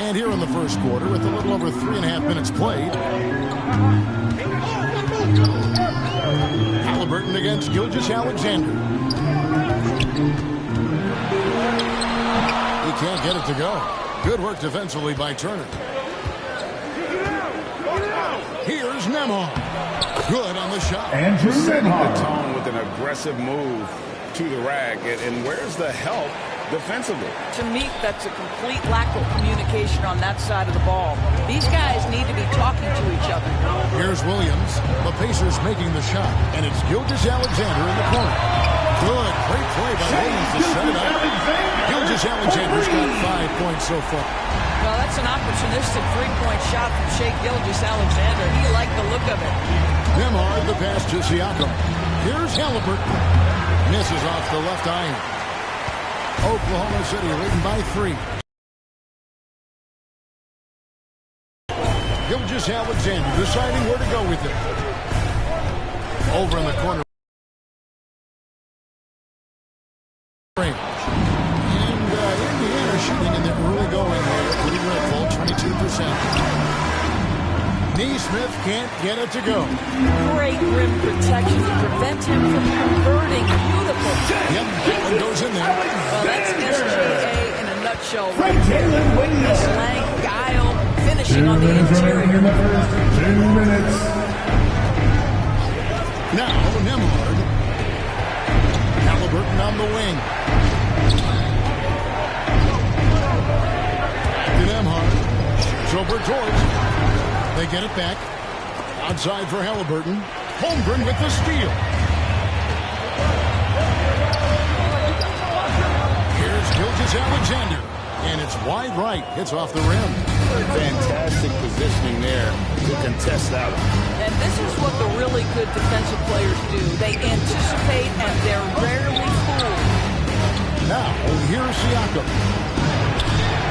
And here in the first quarter, with a little over 3.5 minutes played, Halliburton against Gilgeous-Alexander. He can't get it to go. Good work defensively by Turner. Here's Nembhard. Good on the shot. Andrew Setting the Nembhard. tone with an aggressive move to the rack. And where's the help defensively? To me, that's a complete lack of communication on that side of the ball. These guys need to be talking to each other. Here's Williams. The Pacers making the shot. And it's Gilgeous-Alexander in the corner. Good. Great play by Williams to set it up. Gilgeous-Alexander's got 5 points so far. Well, that's an opportunistic three-point shot from Shai Gilgeous-Alexander. He liked the look of it. Nembhard the pass to Siakam. Here's Halliburton. Misses off the left iron. Oklahoma City leading by 3. Gilgeous-Alexander deciding where to go with it. Over in the corner. And Indiana shooting in the early going here. Pretty dreadful, 22%. Neesmith can't get it to go. Great rim protection to prevent him from converting. Beautiful. Yep, that one goes in there. Well, that's SJA in a nutshell right there. Quickness, length, guile, finishing on the interior. In the first 2 minutes. Now, Nembhard. Halliburton on the wing. To Nembhard. Shoots over George. They get it back. Outside for Halliburton. Holmgren with the steal. Here's Gilgeous-Alexander. And it's wide right. Hits off the rim. Fantastic positioning there to contest that one. And this is what the really good defensive players do. They anticipate and they're rarely fooled. Now, here's Siakam.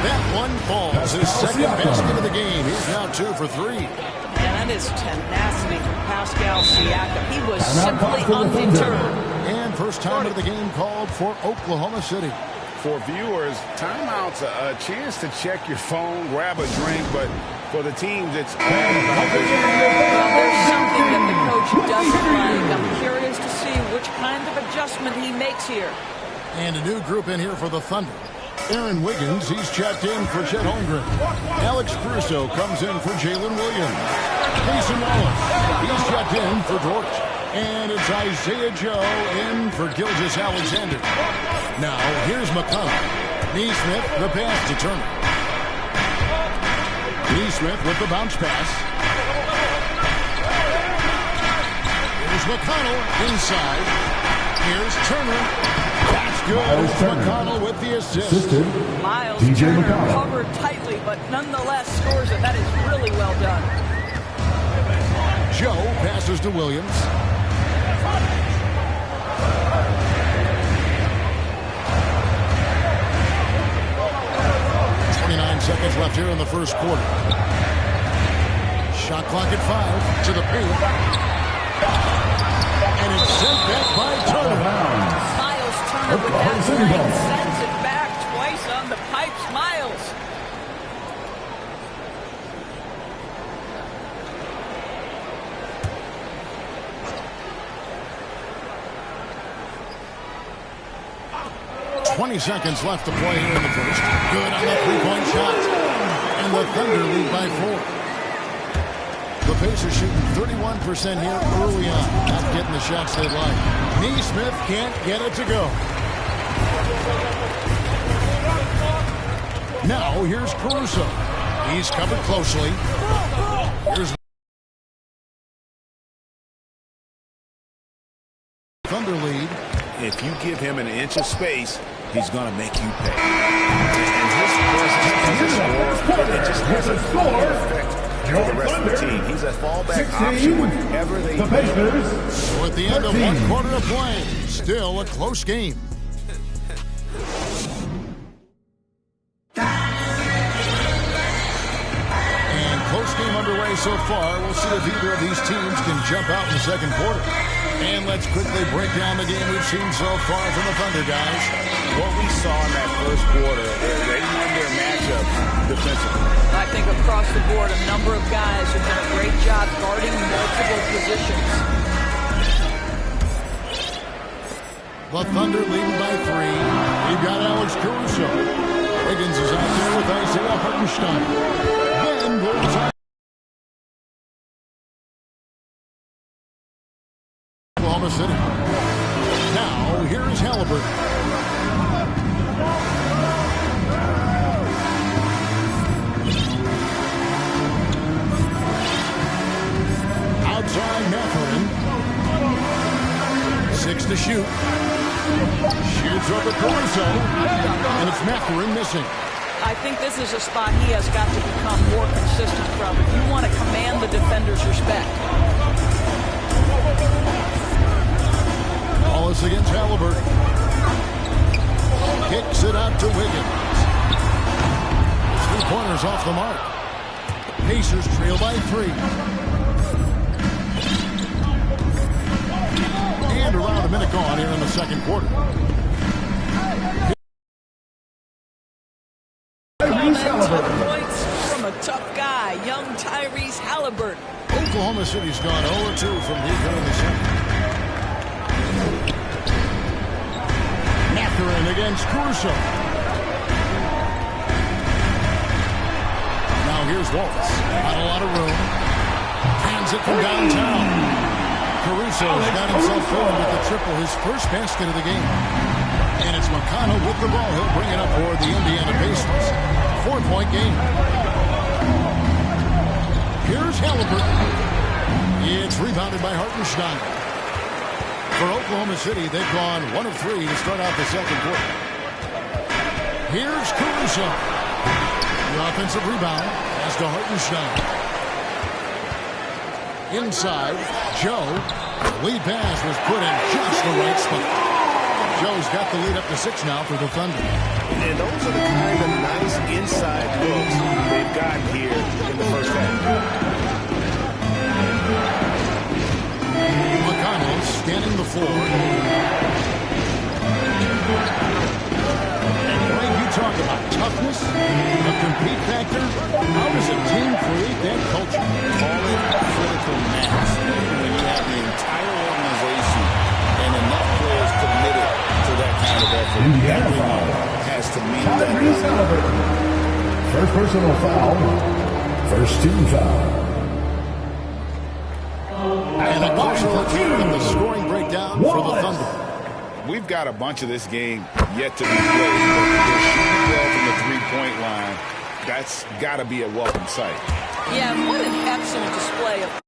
That one falls. His second basket of the game. He's now 2 for 3. And that is tenacity from Pascal Siakam. He was simply undeterred. And first time of the game called for Oklahoma City. For viewers, timeout's a chance to check your phone, grab a drink, but for the teams, it's all about this. Well, there's something that the coach doesn't like. I'm curious to see which kind of adjustment he makes here. And a new group in here for the Thunder. Aaron Wiggins, he's checked in for Chet Holmgren. Alex Caruso comes in for Jalen Williams. Mason Wallace, he's checked in for Dort. And it's Isaiah Joe in for Gilgeous-Alexander. Now, here's McConnell. Neesmith, the pass to Turner. Neesmith with the bounce pass. Here's McConnell inside. Here's Turner. That's good. McConnell with the assist. Miles DJ Turner McConnell. covered tightly, but nonetheless scores it. That is really well done. Joe passes to Williams. Seconds left here in the first quarter. Shot clock at 5 to the paint. And it's sent back by Turner. Miles Turner with that length sends it back twice on the pipes. Miles. $20 seconds left to play here in the first. Good on the three-point shot. And the Thunder lead by 4. The Pacers shooting 31% here early on. Not getting the shots they like. Neesmith can't get it to go. Now here's Caruso. He's covered closely. Here's Thunder lead. If you give him an inch of space, he's going to make you pay. And his presence it just has a effect for the rest of the team. He's a fallback option whenever they play. So at the end of 1 quarter of play, still a close game. And close game underway so far. We'll see if either of these teams can jump out in the second quarter. And let's quickly break down the game we've seen so far from the Thunder, guys. What we saw in that first quarter, they won their matchup defensively. I think across the board, a number of guys have done a great job guarding multiple positions. The Thunder leading by 3. We've got Alex Caruso. Higgins is out there with Isaiah Hartenstein. Then goes out. Oklahoma City. Now, here's Halliburton. Outside Mathurin. 6 to shoot. Shoots over Caruso. And it's Mathurin missing. I think this is a spot he has got to become more consistent from if you want to command the defender's respect. Wallace against Halliburton. Kicks it out to Wiggins. 3-pointers off the mark. Pacers trail by 3. And around a minute gone here in the second quarter. Tough points from a tough guy, young Tyrese Halliburton. Oklahoma City's gone 0-2 from deep here in the second. Mathurin against Caruso. Now here's Wallace. Not a lot of room. Hands it from downtown. Caruso's got himself going with the triple, his first basket of the game. And it's McConnell with the ball. He'll bring it up for the Indiana Pacers. 4-point game. Here's Halliburton. It's rebounded by Hartenstein. For Oklahoma City, they've gone 1 of 3 to start out the second quarter. Here's Caruso. The offensive rebound as to Hartenstein. Inside, Joe. Lead pass was put in just the right spot. Joe's got the lead up to 6 now for the Thunder. And those are the kind of nice inside looks they've gotten here in the first half. McConnell scanning the floor. And Greg, you talk about toughness, a compete factor. How does a team create that culture? Call it critical mass. When you have the entire organization and enough players committed to that kind of effort, everyone has to meet that. First personal foul. First team foul. And a caution for the scoring breakdown for the Thunder. We've got a bunch of this game yet to be played, but they're shooting well from the three-point line. That's got to be a welcome sight. Yeah, what an excellent display of